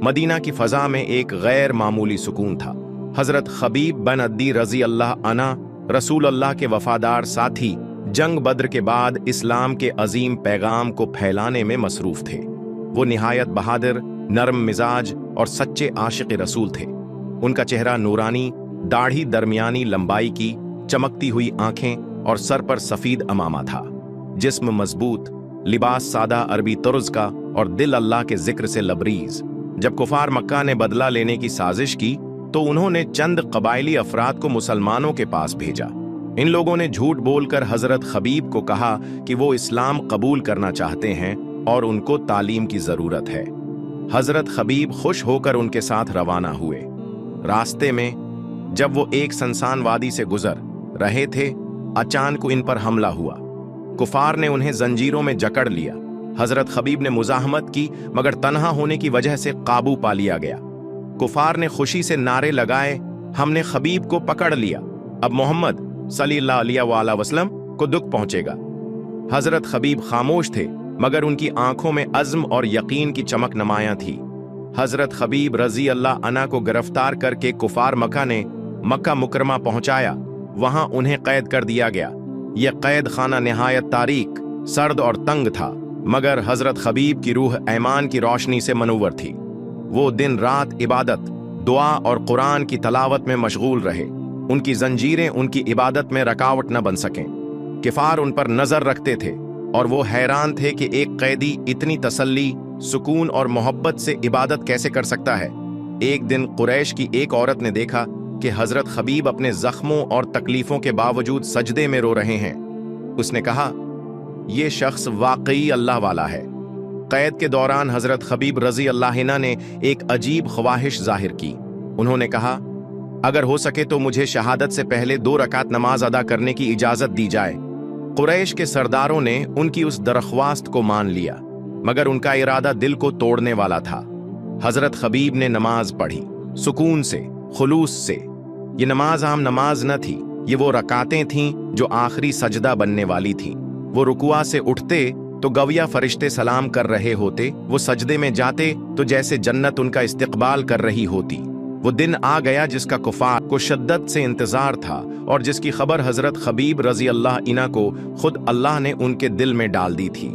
Medina की फ़ज़ा में एक गैर मामूली सुकून था। हज़रत खबीब बिन अद्दी रज़ी अल्लाह अन्हु, रसूल अल्लाह के वफ़ादार साथी, जंग बद्र के बाद इस्लाम के अजीम पैगाम को फैलाने में मसरूफ़ थे। वो निहायत बहादुर, नरम मिजाज और सच्चे आशिक़ रसूल थे। उनका चेहरा नूरानी, दाढ़ी दरमियानी लंबाई की, चमकती हुई आंखें और सर पर सफ़ीद अमामा था। जिस्म मजबूत, लिबास सादा अरबी तर्ज का और दिल अल्लाह के जिक्र से लबरीज। जब कुफार मक्का ने बदला लेने की साजिश की तो उन्होंने चंद कबायली अफराद को मुसलमानों के पास भेजा। इन लोगों ने झूठ बोलकर हजरत खबीब को कहा कि वो इस्लाम कबूल करना चाहते हैं और उनको तालीम की जरूरत है। हजरत खबीब खुश होकर उनके साथ रवाना हुए। रास्ते में जब वो एक सुनसान वादी से गुजर रहे थे, अचानक इन पर हमला हुआ। कुफार ने उन्हें जंजीरों में जकड़ लिया। हजरत खबीब ने मुजाहमत की, मगर तन्हा होने की वजह से काबू पा लिया गया। कुफार ने खुशी से नारे लगाए, हमने खबीब को पकड़ लिया, अब मोहम्मद सल्लल्लाहु अलैहि वसल्लम को दुख पहुंचेगा। हजरत खबीब खामोश थे, मगर उनकी आंखों में अज़्म और यकीन की चमक नुमायां थी। हजरत खबीब रजी अल्लाह अन्हु को गिरफ्तार करके कुफार मक्का ने मक्का मुकरमा पहुंचाया। वहां उन्हें कैद कर दिया गया। यह कैद खाना निहायत तारीक, सर्द और तंग था, मगर हजरत खबीब की रूह ईमान की रोशनी से मनूवर थी। वो दिन रात इबादत, दुआ और कुरान की तलावत में मशगूल रहे। उनकी जंजीरें उनकी इबादत में रुकावट न बन सकें। किफार उन पर नजर रखते थे और वो हैरान थे कि एक कैदी इतनी तसल्ली, सुकून और मोहब्बत से इबादत कैसे कर सकता है। एक दिन कुरैश की एक औरत ने देखा कि हजरत खबीब अपने जख्मों और तकलीफों के बावजूद सजदे में रो रहे हैं। उसने कहा, यह शख्स वाकई अल्लाह वाला है। कैद के दौरान हजरत खबीब रजी अल्लाह अन्हु ने एक अजीब ख्वाहिश जाहिर की। उन्होंने कहा, अगर हो सके तो मुझे शहादत से पहले 2 रकात नमाज अदा करने की इजाजत दी जाए। कुरैश के सरदारों ने उनकी उस दरख्वास्त को मान लिया, मगर उनका इरादा दिल को तोड़ने वाला था। हजरत खबीब ने नमाज पढ़ी, सुकून से, खुलूस से। ये नमाज आम नमाज न थी, ये वो रकातें थीं जो आखिरी सजदा बनने वाली थीं। वो रुकुआ से उठते तो गविया फरिश्ते सलाम कर रहे होते, वो सजदे में जाते तो जैसे जन्नत उनका इस्तकबाल कर रही होती। वो दिन आ गया जिसका कुफार को शिद्दत से इंतजार था और जिसकी खबर हजरत खबीब रजी अल्लाह अन्हु को खुद अल्लाह ने उनके दिल में डाल दी थी।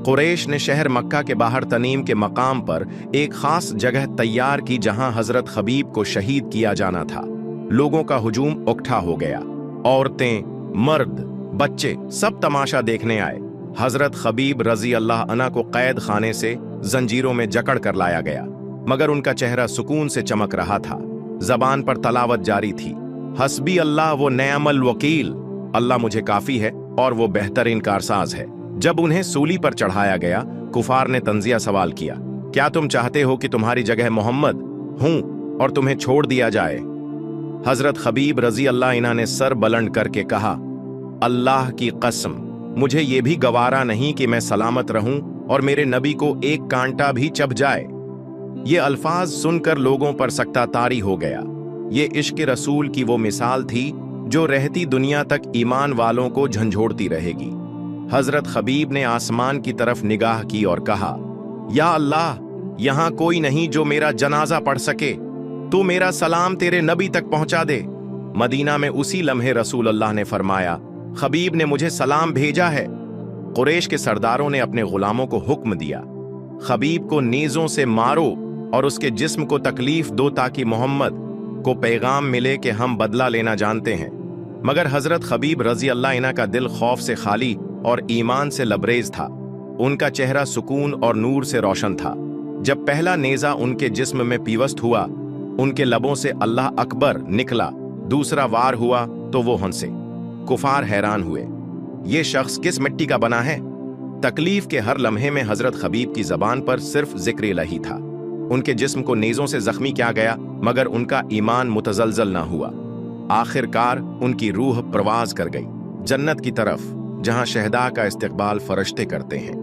कुरैश ने शहर मक्का के बाहर तनीम के मकाम पर एक खास जगह तैयार की जहां हजरत खबीब को शहीद किया जाना था। लोगों का हुजूम इकट्ठा हो गया। औरतें, मर्द, बच्चे सब तमाशा देखने आए। हजरत खबीब रजी अल्लाह अन्हु को कैद खाने से जंजीरों में जकड़ कर लाया गया, मगर उनका चेहरा सुकून से चमक रहा था। जबान पर तलावत जारी थी, हस्बी अल्लाह वो नेअमल वकील, अल्लाह मुझे काफी है और वो बेहतरीन कारसाज है। जब उन्हें सूली पर चढ़ाया गया, कुफार ने तंजिया सवाल किया, क्या तुम चाहते हो कि तुम्हारी जगह मोहम्मद हूं और तुम्हें छोड़ दिया जाए? हजरत खबीब रजी अल्लाह अन्हु ने सर बुलंद करके कहा, अल्लाह की कसम, मुझे ये भी गवारा नहीं कि मैं सलामत रहूं और मेरे नबी को एक कांटा भी चुभ जाए। ये अल्फाज सुनकर लोगों पर सकता तारी हो गया। ये इश्क रसूल की वो मिसाल थी जो रहती दुनिया तक ईमान वालों को झंझोड़ती रहेगी। हजरत खबीब ने आसमान की तरफ निगाह की और कहा, या अल्लाह, यहां कोई नहीं जो मेरा जनाजा पढ़ सके। तू मेरा सलाम तेरे नबी तक पहुंचा दे। मदीना में उसी लम्हे रसूल अल्लाह ने फरमाया, खबीब ने मुझे सलाम भेजा है। कुरैश के सरदारों ने अपने गुलामों को हुक्म दिया, खबीब को नेज़ों से मारो और उसके जिस्म को तकलीफ दो ताकि मोहम्मद को पैगाम मिले कि हम बदला लेना जानते हैं। मगर हजरत खबीब रजी अल्लाह अन्हु का दिल खौफ से खाली और ईमान से लबरेज था। उनका चेहरा सुकून और नूर से रोशन था। जब पहला नेज़ा उनके जिस्म में पीवस्त हुआ, उनके लबों से अल्लाह अकबर निकला। दूसरा वार हुआ तो वो हंसे। कुफार हैरान हुए, ये शख्स किस मिट्टी का बना है? तकलीफ के हर लम्हे में हजरत खबीब की जबान पर सिर्फ जिक्र इलाही था। उनके जिस्म को नेज़ों से जख्मी किया गया, मगर उनका ईमान मुतजलजल ना हुआ। आखिरकार उनकी रूह प्रवाज कर गई जन्नत की तरफ, जहां शहदा का इस्तकबाल फरिश्ते करते हैं।